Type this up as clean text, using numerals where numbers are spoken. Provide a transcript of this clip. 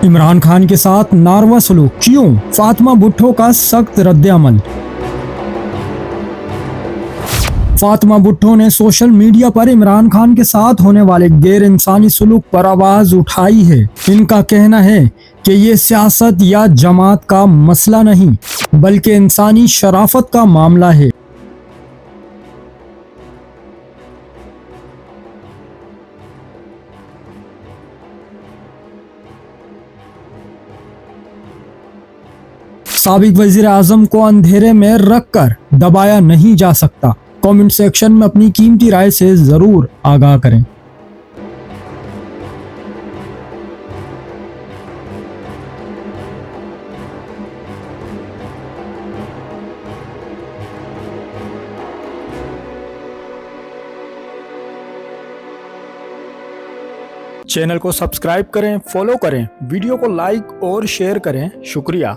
इमरान खान के साथ नारवा सलूक क्यों? फातिमा भुट्टो का सख्त रद्द-ए-अमल। फातिमा भुट्टो ने सोशल मीडिया पर इमरान खान के साथ होने वाले गैर इंसानी सलूक पर आवाज उठाई है। इनका कहना है कि ये सियासत या जमात का मसला नहीं बल्कि इंसानी शराफत का मामला है। साबिक वजीर आजम को अंधेरे में रखकर दबाया नहीं जा सकता। कमेंट सेक्शन में अपनी कीमती राय से जरूर आगाह करें। चैनल को सब्सक्राइब करें, फॉलो करें, वीडियो को लाइक और शेयर करें। शुक्रिया।